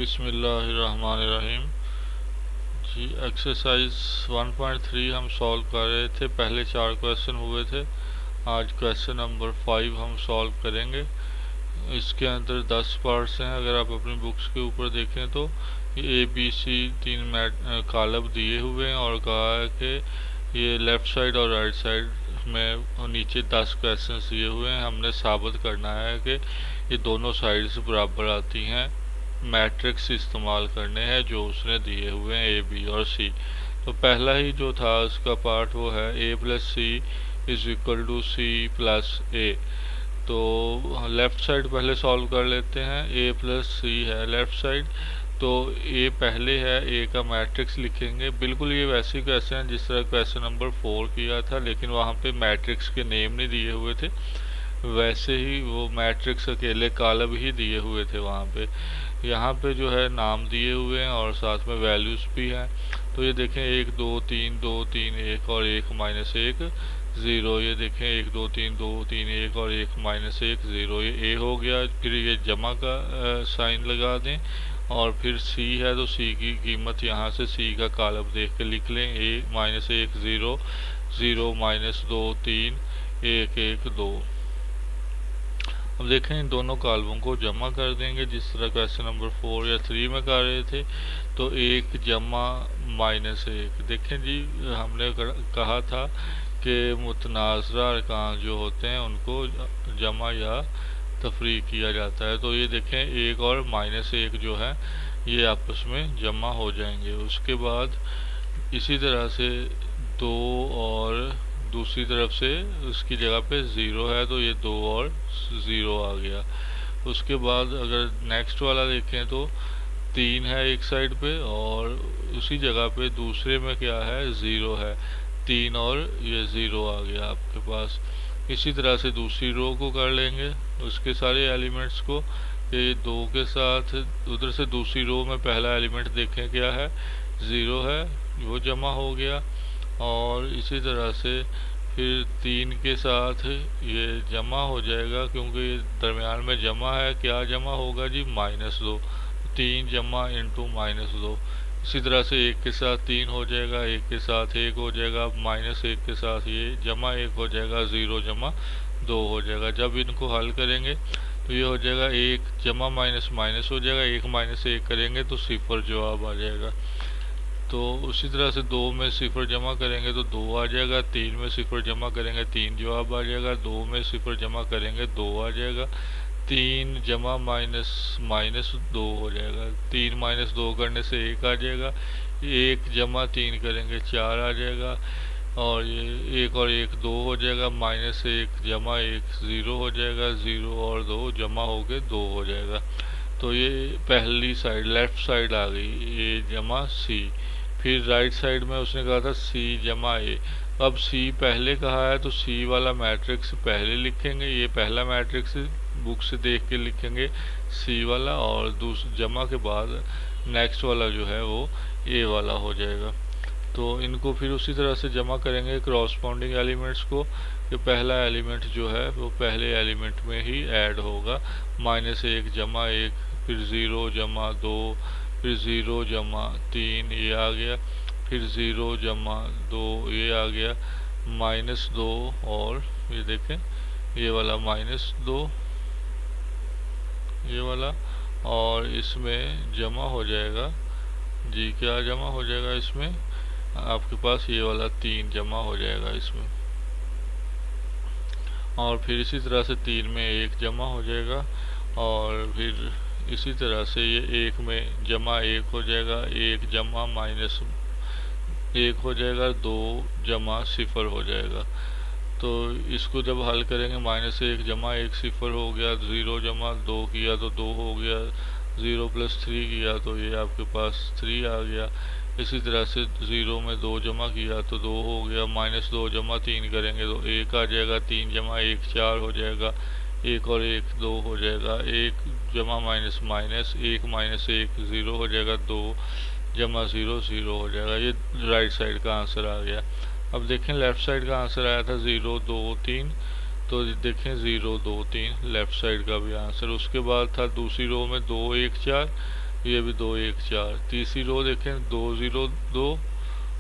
बिस्मिल्लाहिर्रहमानिर्रहीम जी। एक्सरसाइज 1.3 हम सॉल्व कर रहे थे। पहले 4 क्वेश्चन हुए थे। आज क्वेश्चन नंबर 5 हम सॉल्व करेंगे। इसके अंदर 10 पार्ट्स हैं। अगर आप अपनी बुक्स के ऊपर देखें तो ए बी सी 3 कॉलम दिए हुए हैं और कहा है कि ये लेफ़्ट साइड और राइट साइड में नीचे 10 क्वेश्चन दिए हुए हैं। हमने साबित करना है कि ये दोनों साइड्स बराबर आती हैं। मैट्रिक्स इस्तेमाल करने हैं जो उसने दिए हुए हैं ए बी और सी। तो पहला ही जो था उसका पार्ट वो है A plus C is equal to C plus A. तो लेफ़्ट साइड पहले सॉल्व कर लेते हैं। ए प्लस सी है लेफ़्ट साइड, तो ए पहले है, ए का मैट्रिक्स लिखेंगे। बिल्कुल ये वैसे क्वेश्चन है जिस तरह क्वेश्चन नंबर 4 किया था, लेकिन वहाँ पे मैट्रिक्स के नेम नहीं दिए हुए थे। वैसे ही वो मैट्रिक्स अकेले कॉलम ही दिए हुए थे वहाँ पे। यहाँ पे जो है नाम दिए हुए हैं और साथ में वैल्यूज़ भी हैं। तो ये देखें 1 2 3 2 3 1 और 1 माइनस 1 ज़ीरो। ये देखें 1 2 3 2 3 1 और 1 माइनस 1 ज़ीरो। ये ए हो गया। फिर ये जमा का साइन लगा दें और फिर सी है तो सी की कीमत यहाँ से सी का कॉलम देख के लिख लें। ए माइनस 1 ज़ीरो, ज़ीरो माइनस 2 3 1 1 2। अब देखें इन दोनों कॉलमों को जमा कर देंगे जिस तरह क्वेश्चन नंबर 4 या 3 में कर रहे थे। तो 1 जमा माइनस 1। देखें जी, हमने कहा था कि मुतनाज़रा अरकान जो होते हैं उनको जमा या तफरीक किया जाता है। तो ये देखें 1 और माइनस 1 जो है ये आपस में जमा हो जाएंगे। उसके बाद इसी तरह से 2 और दूसरी तरफ से उसकी जगह पे ज़ीरो है तो ये 2 और ज़ीरो आ गया। उसके बाद अगर नेक्स्ट वाला देखें तो 3 है एक साइड पे और उसी जगह पे दूसरे में क्या है, ज़ीरो है। 3 और ये ज़ीरो आ गया आपके पास। इसी तरह से दूसरी रो को कर लेंगे, उसके सारे एलिमेंट्स को। ये 2 के साथ उधर से दूसरी रो में पहला एलिमेंट देखें क्या है, ज़ीरो है, वो जमा हो गया। और इसी तरह से फिर 3 के साथ ये जमा हो जाएगा क्योंकि ये दरमियान में जमा है। क्या जमा होगा जी, -2। 3 जमा इंटू -2। इसी तरह से 1 के साथ 3 हो जाएगा, 1 के साथ 1 हो जाएगा, -1 के साथ ये जमा 1 हो जाएगा, 0 जमा 2 हो जाएगा। जब इनको हल करेंगे तो ये हो जाएगा 1 जमा माइनस माइनस हो जाएगा, 1 माइनस 1 करेंगे तो 0 जवाब आ जाएगा। तो उसी तरह से 2 में 0 जमा करेंगे तो 2 आ जाएगा, 3 में 0 जमा करेंगे 3 जवाब आ जाएगा, 2 में 0 जमा करेंगे 2 आ जाएगा, 3 जमा माइनस माइनस 2 हो जाएगा, 3 माइनस 2 करने से 1 आ जाएगा, 1 जमा 3 करेंगे 4 आ जाएगा, और ये 1 और 1 2 हो जाएगा, -1 जमा 1 0 हो जाएगा, 0 और 2 जमा होके 2 हो जाएगा। तो ये पहली साइड लेफ़्ट साइड आ गई, ए जमा सी। फिर राइट साइड में उसने कहा था सी जमा ए। अब सी पहले कहा है तो सी वाला मैट्रिक्स पहले लिखेंगे। ये पहला मैट्रिक्स बुक से देख के लिखेंगे सी वाला, और जमा के बाद नेक्स्ट वाला जो है वो ए वाला हो जाएगा। तो इनको फिर उसी तरह से जमा करेंगे क्रॉसपोंडिंग एलिमेंट्स को, कि पहला एलिमेंट जो है वो पहले एलिमेंट में ही ऐड होगा। -1 जमा 1, फिर 0 जमा 2, फिर 0 जमा 3 ये आ गया, फिर 0 जमा 2 ये आ गया, -2 और ये देखें ये वाला -2 ये वाला, और इसमें जमा हो जाएगा जी, क्या जमा हो जाएगा इसमें आपके पास, ये वाला 3 जमा हो जाएगा इसमें। और फिर इसी तरह से 3 में 1 जमा हो जाएगा, और फिर इसी तरह से ये 1 में जमा 1 हो जाएगा, 1 जमा -1 हो जाएगा, 2 जमा 0 हो जाएगा। तो इसको जब हल करेंगे -1 जमा 1 0 हो गया, 0 जमा 2 किया तो 2 हो गया, 0 प्लस 3 किया तो ये आपके पास 3 आ गया। इसी तरह से 0 में 2 जमा किया तो 2 हो गया, -2 जमा 3 करेंगे तो 1 आ जाएगा, 3 जमा 1 4 हो जाएगा, 1 और 1 2 हो जाएगा, 1 जमा माइनस माइनस 1 -1 0 हो जाएगा, 2 जमा 0 0 हो जाएगा। ये राइट साइड का आंसर आ गया। अब देखें लेफ़्ट साइड का आंसर आया था 0 2 3, तो देखें 0 2 3 लेफ़्ट साइड का भी आंसर। उसके बाद था दूसरी रो में 2 1 4, ये भी 2 1 4। तीसरी रो देखें 2 0 2,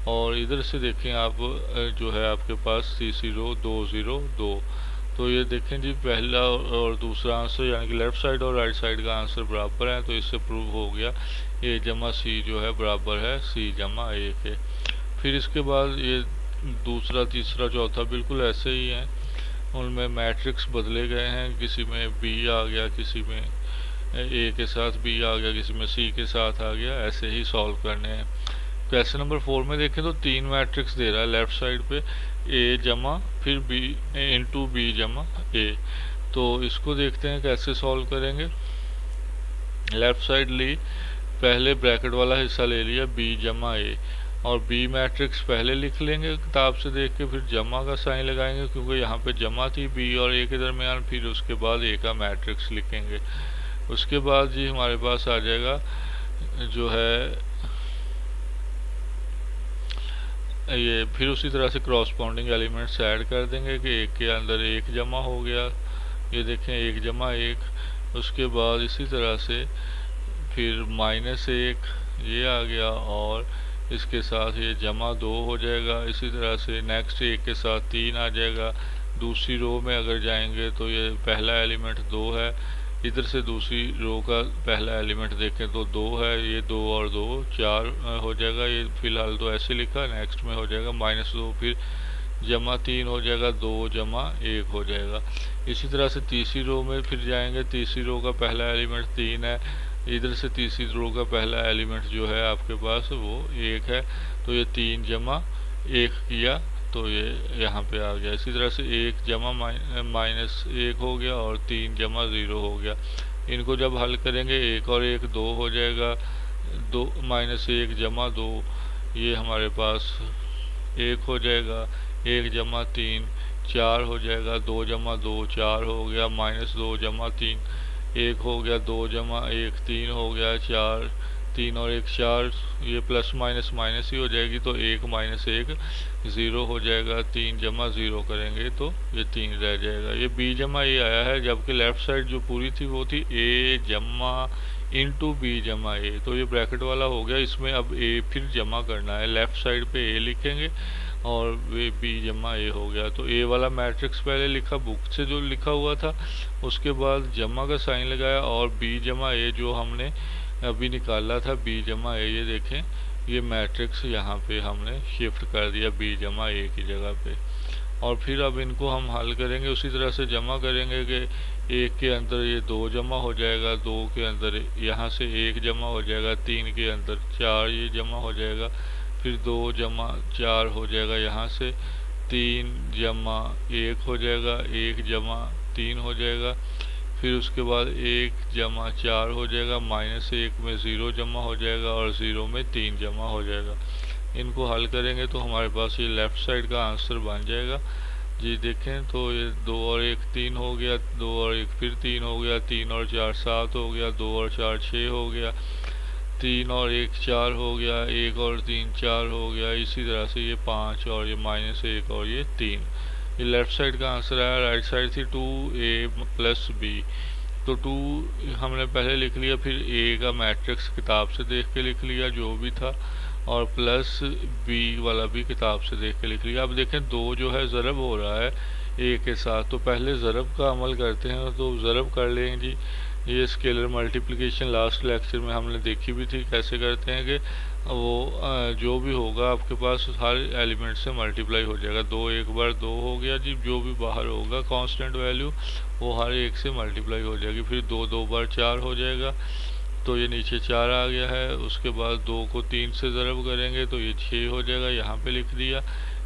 और इधर से देखें आप जो है आपके पास तीसरी रो 2 0 2। तो ये देखें जी पहला और दूसरा आंसर यानी कि लेफ्ट साइड और राइट साइड का आंसर बराबर है, तो इससे प्रूव हो गया ए जमा सी जो है बराबर है सी जमा ए के। फिर इसके बाद ये दूसरा तीसरा चौथा बिल्कुल ऐसे ही हैं, उनमें मैट्रिक्स बदले गए हैं, किसी में बी आ गया, किसी में ए के साथ बी आ गया, किसी में सी के साथ आ गया, ऐसे ही सॉल्व करने हैं। क्वेश्चन नंबर 4 में देखें तो 3 मैट्रिक्स दे रहा है लेफ्ट साइड पे, ए जमा फिर बी इंटू बी जमा ए। तो इसको देखते हैं कैसे सॉल्व करेंगे। लेफ्ट साइड ली, पहले ब्रैकेट वाला हिस्सा ले लिया बी जमा ए, और बी मैट्रिक्स पहले लिख लेंगे किताब से देख के, फिर जमा का साइन लगाएंगे क्योंकि यहाँ पे जमा थी बी और ए के दरमियान, फिर उसके बाद ए का मैट्रिक्स लिखेंगे। उसके बाद जी हमारे पास आ जाएगा जो है ये, फिर उसी तरह से क्रॉसपॉन्डिंग एलिमेंट्स ऐड कर देंगे कि एक के अंदर एक जमा हो गया, ये देखें एक जमा एक। उसके बाद इसी तरह से फिर माइनस एक ये आ गया, और इसके साथ ये जमा 2 हो जाएगा। इसी तरह से नेक्स्ट एक के साथ 3 आ जाएगा। दूसरी रो में अगर जाएंगे तो ये पहला एलिमेंट 2 है, इधर से दूसरी रो का पहला एलिमेंट देखें तो 2 है, ये 2 और 2 4 हो जाएगा। ये फिलहाल तो ऐसे लिखा, नेक्स्ट में हो जाएगा -2, फिर जमा 3 हो जाएगा, 2 जमा 1 हो जाएगा। इसी तरह से तीसरी रो में फिर जाएंगे, तीसरी रो का पहला एलिमेंट 3 है, इधर से तीसरी रो का पहला एलिमेंट जो है आपके पास वो 1 है, तो ये 3 जमा 1 किया तो ये यहाँ पे आ गया। इसी तरह से 1 जमा -1 हो गया, और 3 जमा 0 हो गया। इनको जब हल करेंगे 1 और 1 2 हो जाएगा, 2 -1 जमा 2 ये हमारे पास 1 हो जाएगा, 1 जमा 3 4 हो जाएगा, 2 जमा 2 4 हो गया, -2 जमा 3 1 हो गया, 2 जमा 1 3 हो गया, 4 3 और 1 4, ये प्लस माइनस माइनस ही हो जाएगी, तो 1 -1 0 हो जाएगा। 3 जमा 0 करेंगे तो ये 3 रह जाएगा। ये बी जमा ए आया है, जबकि लेफ्ट साइड जो पूरी थी वो थी ए जमा इंटू बी जमा ए, तो ये ब्रैकेट वाला हो गया। इसमें अब ए फिर जमा करना है, लेफ्ट साइड पे ए लिखेंगे और वे बी जमा ए हो गया। तो ए वाला मैट्रिक्स पहले लिखा बुक से जो लिखा हुआ था, उसके बाद जमा का साइन लगाया, और बी जमा ए जो हमने अभी निकाला था बी जमा ए, ये देखें ये मैट्रिक्स यहाँ पे हमने शिफ्ट कर दिया बी जमा ए की जगह पे। और फिर अब इनको हम हल करेंगे, उसी तरह से जमा करेंगे कि 1 के अंदर ये 2 जमा हो जाएगा, 2 के अंदर यहाँ से 1 जमा हो जाएगा, 3 के अंदर 4 ये जमा हो जाएगा, फिर 2 जमा 4 हो जाएगा, यहाँ से 3 जमा 1 हो जाएगा, 1 जमा 3 हो जाएगा, फिर उसके बाद 1 जमा 4 हो जाएगा, -1 में 0 जमा हो जाएगा, और 0 में 3 जमा हो जाएगा। इनको हल करेंगे तो हमारे पास ये लेफ्ट साइड का आंसर बन जाएगा जी। देखें तो ये 2 और 1 3 हो गया, 2 और 1 फिर 3 हो गया, 3 और 4 7 हो गया, 2 और 4 6 हो गया, 3 और 1 4 हो गया, 1 और 3 4 हो गया। इसी तरह से ये 5 और ये -1 और ये 3, ये लेफ्ट साइड का आंसर आया। राइट साइड थी 2a प्लस b, तो 2 हमने पहले लिख लिया, फिर a का मैट्रिक्स किताब से देख के लिख लिया जो भी था, और प्लस b वाला भी किताब से देख के लिख लिया। अब देखें 2 जो है ज़रब हो रहा है a के साथ, तो पहले ज़रब का अमल करते हैं, तो ज़रब कर लेंगे जी। ये स्केलर मल्टीप्लिकेशन लास्ट लेक्चर में हमने देखी भी थी कैसे करते हैं कि वो जो भी होगा आपके पास हर एलिमेंट से मल्टीप्लाई हो जाएगा। 2 एक बार 2 हो गया जी, जो भी बाहर होगा कांस्टेंट वैल्यू वो हर एक से मल्टीप्लाई हो जाएगी, फिर 2 2 बार 4 हो जाएगा, तो ये नीचे 4 आ गया है। उसके बाद 2 को 3 से ज़रब करेंगे तो ये 6 हो जाएगा, यहाँ पे लिख दिया।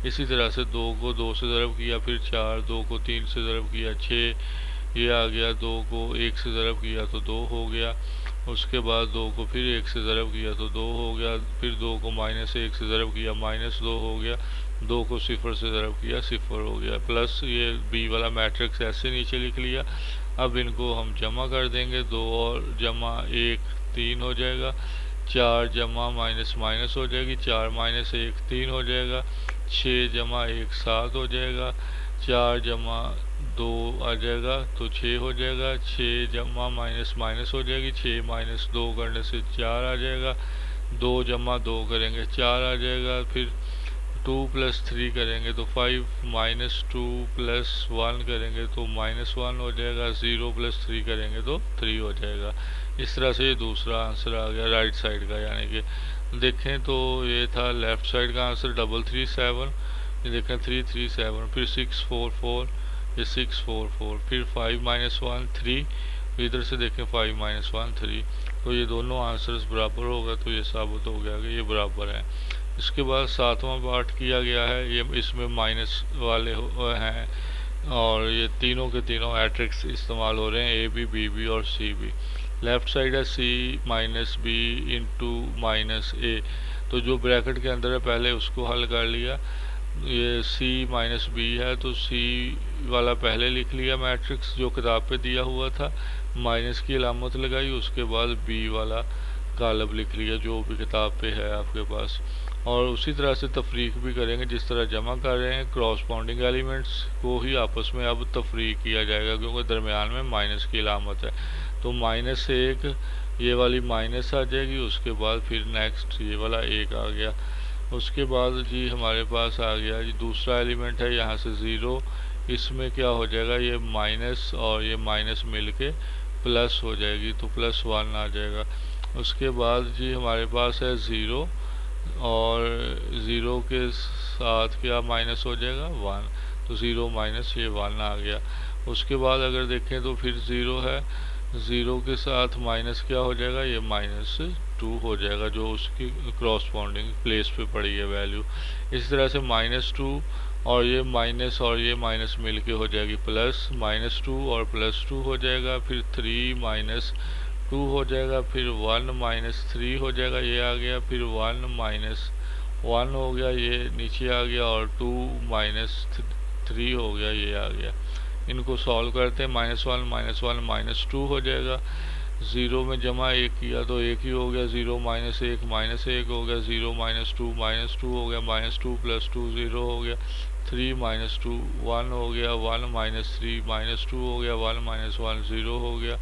इसी तरह से 2 को 2 से ज़रब किया, फिर 4, 2 को 3 से ज़रब किया 6 ये आ गया, 2 को 1 से ज़रब किया तो 2 हो गया। उसके बाद 2 को फिर 1 से ज़रब किया तो 2 हो गया, फिर 2 को -1 से ज़रब किया -2 हो गया, 2 को 0 से ज़रब किया 0 हो गया। प्लस ये बी वाला मैट्रिक्स ऐसे नीचे लिख लिया। अब इनको हम जमा कर देंगे, 2 और जमा 1 3 हो जाएगा, 4 जमा माइनस माइनस हो जाएगी, 4 -1 3 हो जाएगा, 6 जमा 1 7 हो जाएगा, 4 जमा 2 आ जाएगा तो 6 हो जाएगा। 6 जमा माइनस माइनस हो जाएगी, 6 माइनस 2 करने से 4 आ जाएगा। 2 जमा 2 करेंगे 4 आ जाएगा। फिर 2 प्लस 3 करेंगे तो 5, माइनस 2 प्लस 1 करेंगे तो माइनस 1 हो जाएगा। 0 प्लस 3 करेंगे तो 3 हो जाएगा। इस तरह से ये दूसरा आंसर आ गया राइट साइड का। यानी कि देखें तो ये था लेफ्ट साइड का आंसर 337, ये देखें 337, फिर 644, ये 644, फिर 5 माइनस 1 3, इधर से देखें 5 माइनस 1 3, तो ये दोनों आंसर्स बराबर होगा। तो ये साबित हो गया कि ये बराबर है। इसके बाद 7वां पार्ट किया गया है, ये इसमें माइनस वाले हैं और ये तीनों के तीनों मैट्रिक्स इस्तेमाल हो रहे हैं, ए बी, बी बी और सी बी। लेफ्ट साइड है सी माइनस बी इंटू माइनस ए, तो जो ब्रैकेट के अंदर है पहले उसको हल कर लिया। ये सी माइनस बी है तो सी वाला पहले लिख लिया मैट्रिक्स जो किताब पे दिया हुआ था, माइनस की अलामत लगाई, उसके बाद बी वाला कालब लिख लिया जो भी किताब पे है आपके पास। और उसी तरह से तफरीक भी करेंगे, जिस तरह जमा कर रहे हैं क्रॉसपॉन्डिंग एलिमेंट्स को ही आपस में अब तफरीक किया जाएगा, क्योंकि दरमियान में माइनस की अलामत है। तो माइनस 1 ये वाली माइनस आ जाएगी, उसके बाद फिर नेक्स्ट ये वाला 1 आ गया। उसके बाद जी हमारे पास आ गया जी दूसरा एलिमेंट है, यहाँ से 0, इसमें क्या हो जाएगा, ये माइनस और ये माइनस मिल के प्लस हो जाएगी, तो प्लस 1 आ जाएगा। उसके बाद जी हमारे पास है 0 और 0 के साथ क्या माइनस हो जाएगा 1, तो 0 माइनस ये 1 आ गया। उसके बाद अगर देखें तो फिर 0 है, 0 के साथ माइनस क्या हो जाएगा, ये माइनस 2 हो जाएगा जो उसकी क्रॉसपॉन्डिंग प्लेस पे पड़ी है वैल्यू। इस तरह से माइनस 2 और ये माइनस मिल के हो जाएगी प्लस, माइनस 2 और प्लस 2 हो जाएगा। फिर 3 माइनस 2 हो जाएगा, फिर 1 माइनस 3 हो जाएगा, ये आ गया। फिर 1 माइनस 1 हो गया, ये नीचे आ गया, और 2 माइनस 3 हो गया, ये आ गया। इनको सॉल्व करते हैं, -1 माइनस 2 हो जाएगा। 0 में जमा 1 किया तो 1 ही हो गया, 0 माइनस 1 हो गया, 0 माइनस 2 हो गया, -2 प्लस 2 0 हो गया। 3 माइनस 2 1 हो गया, 1 माइनस 3 -2 हो गया, 1 माइनस 1 0 हो गया,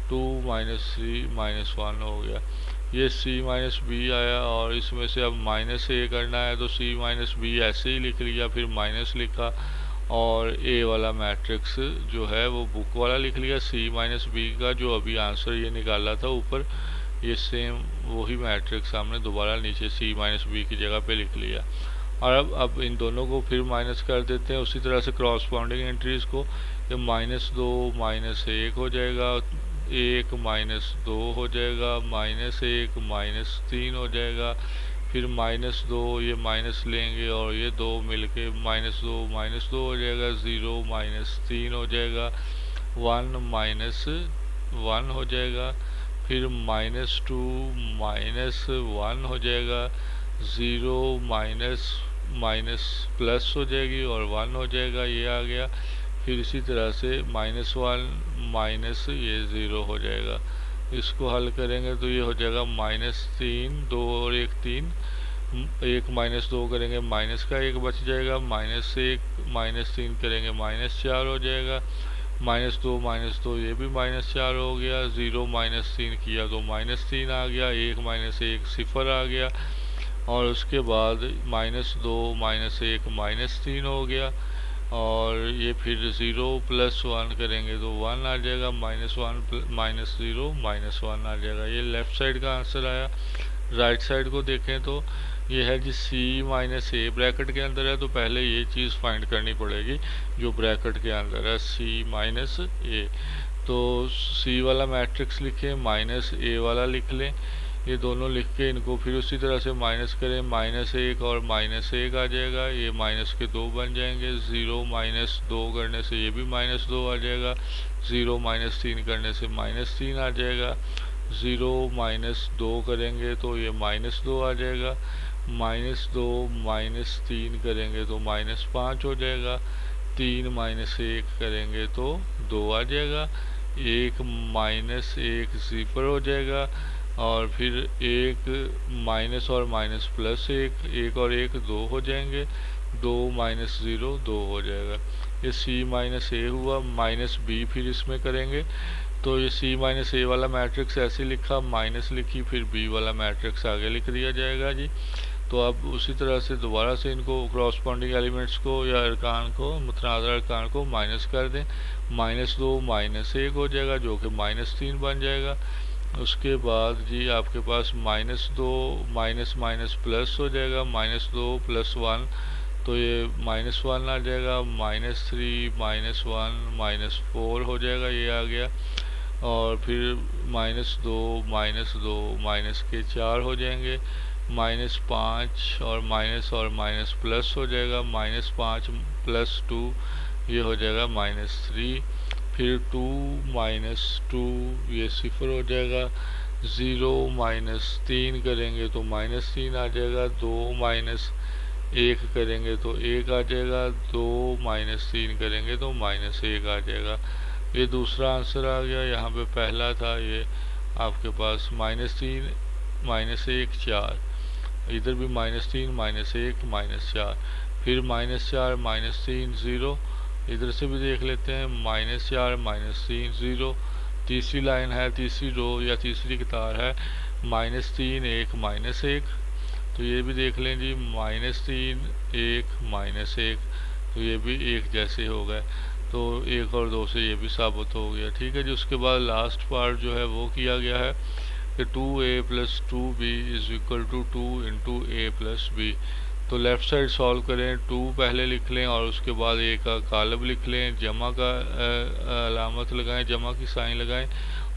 2 माइनस 3 -1 हो गया। ये c माइनस बी आया, और इसमें से अब माइनस ए करना है तो c माइनस बी ऐसे ही लिख लिया, फिर माइनस लिखा, और ए वाला मैट्रिक्स जो है वो बुक वाला लिख लिया। c माइनस बी का जो अभी आंसर ये निकाला था ऊपर, ये सेम वही मैट्रिक्स हमने दोबारा नीचे c माइनस बी की जगह पे लिख लिया। और अब इन दोनों को फिर माइनस कर देते हैं उसी तरह से क्रॉसपॉन्डिंग एंट्रीज को। ये -2 -1 हो जाएगा, 1 -2 हो जाएगा, -1 -3 हो जाएगा, फिर -2 ये माइनस लेंगे और ये 2 मिलके -2 हो जाएगा, 0 -3 हो जाएगा, 1 -1 हो जाएगा, फिर -2 -1 हो जाएगा, 0 माइनस प्लस हो जाएगी और 1 हो जाएगा, ये आ गया। फिर इसी तरह से -1 माइनस ये 0 हो जाएगा। इसको हल करेंगे तो ये हो जाएगा -3, 2 और 1 3, 1 -2 करेंगे माइनस का 1 बच जाएगा, -1 -3 करेंगे -4 हो जाएगा, -2 ये भी -4 हो गया, 0 -3 किया तो -3 आ गया, 1 -1 0 आ गया, और उसके बाद -2 -1 -3 हो गया, और ये फिर 0 + 1 करेंगे तो 1 आ जाएगा, -1 -0 -1 आ जाएगा। ये लेफ्ट साइड का आंसर आया। राइट साइड को देखें तो ये है जी c - a ब्रैकेट के अंदर है, तो पहले ये चीज़ फाइंड करनी पड़ेगी जो ब्रैकेट के अंदर है, c - a। तो c वाला मैट्रिक्स लिखें, -a वाला लिख लें, ये दोनों लिख के इनको फिर उसी तरह से माइनस करें, -1 और -1 आ जाएगा, ये माइनस के 2 बन जाएंगे, 0 -2 करने से ये भी -2 आ जाएगा, 0 -3 करने से -3 आ जाएगा, 0 -2 करेंगे तो ये -2 आ जाएगा, -2 -3 करेंगे तो -5 हो जाएगा, 3 -1 करेंगे तो 2 आ जाएगा, 1 -1 0 हो जाएगा, और फिर 1 माइनस और माइनस प्लस 1 और 1 2 हो जाएंगे, 2 - 0 2 हो जाएगा। ये सी माइनस ए हुआ, माइनस बी फिर इसमें करेंगे तो ये सी माइनस ए वाला मैट्रिक्स ऐसे लिखा, माइनस लिखी, फिर बी वाला मैट्रिक्स आगे लिख दिया जाएगा जी। तो अब उसी तरह से दोबारा से इनको क्रॉसपॉन्डिंग एलिमेंट्स को या अरकान को, मुतनाज़िर अरकान को माइनस कर दें। -2 -1 हो जाएगा जो कि -3 बन जाएगा। उसके बाद जी आपके पास -2 माइनस माइनस प्लस हो जाएगा, -2 + 1 तो ये -1 आ जाएगा, -3 -1 -4 हो जाएगा, ये आ गया। और फिर -2 माइनस के 4 हो जाएंगे, -5 और माइनस प्लस हो जाएगा, -5 + 2 ये हो जाएगा -3। फिर 2 -2 ये 0 हो जाएगा, 0 -3 करेंगे तो -3 आ जाएगा, 2 -1 करेंगे तो 1 आ जाएगा, 2 -3 करेंगे तो -1 आ जाएगा। ये दूसरा आंसर आ गया। यहाँ पे पहला था ये आपके पास -3 -1 4, इधर भी -3 -1 -4, फिर -4 -3 0, इधर से भी देख लेते हैं -4 -3 0। तीसरी लाइन है, तीसरी रो या तीसरी कतार है -3 1 -1, तो ये भी देख लें जी -3 1 -1, तो ये भी एक जैसे हो गए। तो 1 और 2 से ये भी साबित हो गया। ठीक है जी। उसके बाद लास्ट पार्ट जो है वो किया गया है कि 2a + 2b = 2 × a + b। तो लेफ़्ट साइड सॉल्व करें, 2 पहले लिख लें और उसके बाद a का कालब लिख लें, जमा का अलामत लगाएं, जमा की साइन लगाएं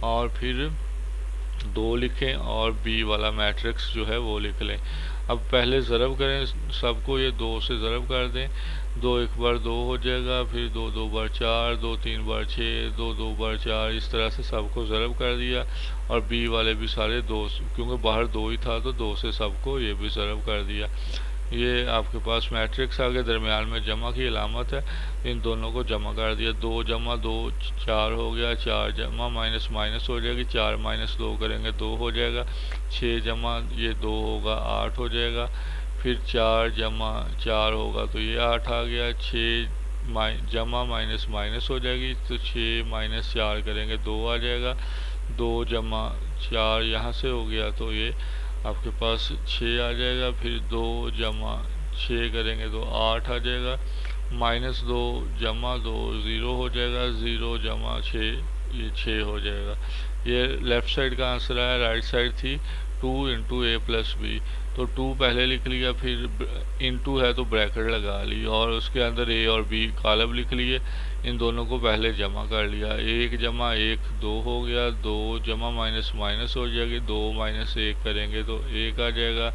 और फिर 2 लिखें और b वाला मैट्रिक्स जो है वो लिख लें। अब पहले ज़रब करें सबको, ये 2 से ज़रब कर दें, 2 1 बार 2 हो जाएगा, फिर 2 2 बार 4, 2 3 बार 6, 2 2 बार 4, इस तरह से सबको ज़रब कर दिया। और बी वाले भी सारे 2, क्योंकि बाहर 2 ही था तो 2 से सबको ये भी ज़रब कर दिया। ये आपके पास मैट्रिक्स आ गया, दरमियान में जमा की अलामत है, इन दोनों को जमा कर दिया। 2 × 2 4 हो गया, 4 जमा माइनस माइनस हो जाएगी, 4 - 2 करेंगे 2 हो जाएगा, 6 जमा ये 2 होगा 8 हो जाएगा, फिर 4 जमा 4 होगा तो ये 8 आ गया, 6 जमा माइनस माइनस हो जाएगी तो 6 - 4 करेंगे 2 आ जाएगा, 2 जमा 4 यहाँ से हो गया तो ये आपके पास 6 आ जाएगा, फिर 2 जमा 6 करेंगे तो 8 आ जाएगा, -2 जमा 2 0 हो जाएगा, 0 जमा 6 ये 6 हो जाएगा। ये लेफ़्ट साइड का आंसर है। राइट साइड थी 2 × a + b, तो 2 पहले लिख लिया, फिर इनटू है तो ब्रैकेट लगा ली और उसके अंदर a और b कालब लिख लिए, इन दोनों को पहले जमा कर लिया। 1 जमा 1 2 हो गया, 2 जमा माइनस माइनस हो जाएगी, 2 - 1 करेंगे तो 1 आ जाएगा,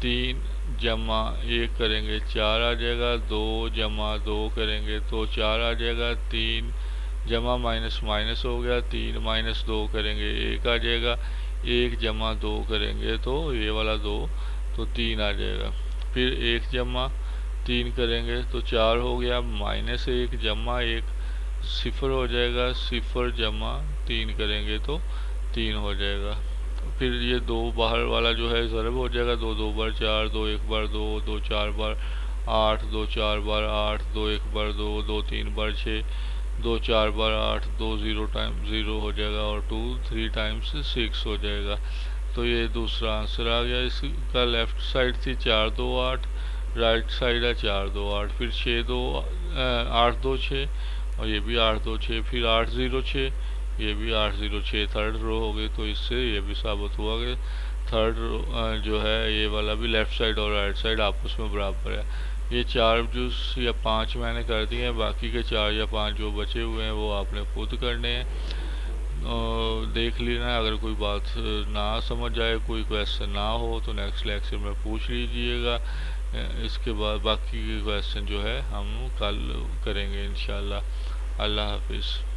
3 जमा 1 करेंगे 4 आ जाएगा, 2 जमा 2 करेंगे तो 4 आ जाएगा, 3 जमा माइनस माइनस हो गया, 3 - 2 करेंगे 1 आ जाएगा, 1 जमा 2 करेंगे तो ये वाला 2 तो 3 आ जाएगा, फिर 1 जमा 3 करेंगे तो 4 हो गया, -1 जमा 1 0 हो जाएगा, 0 जमा 3 करेंगे तो 3 हो जाएगा। फिर ये 2 बाहर वाला जो है ज़रब हो जाएगा, 2 2 बार 4, 2 1 बार 2, 2 4 बार 8, 2 4 बार 8, 2 1 बार 2, 2 3 बार 6, 2 4 बार 8, 2 0 टाइम 0 हो जाएगा और 2 3 टाइम्स 6 हो जाएगा। तो ये दूसरा आंसर आ गया। इसका लेफ़्ट साइड थी 4 2 8, राइट साइड है 4 2 8, फिर 6 2 8 2 6 और ये भी 8 2 6, फिर 8 0 6, ये भी 8 0 6 थर्ड रो हो गई। तो इससे ये भी साबित हुआ कि थर्ड रो जो है ये वाला भी लेफ़्ट साइड और राइट साइड आपस में बराबर है। ये 4 जूस या 5 मैंने कर दिए हैं, बाकी के 4 या 5 जो बचे हुए हैं वो आपने खुद करने हैं। देख लेना, अगर कोई बात ना समझ आए, कोई क्वेश्चन ना हो तो नेक्स्ट लेक्चर में पूछ लीजिएगा। इसके बाद बाकी के क्वेश्चन जो है हम कल करेंगे इंशाल्लाह। अल्लाह हाफिज़।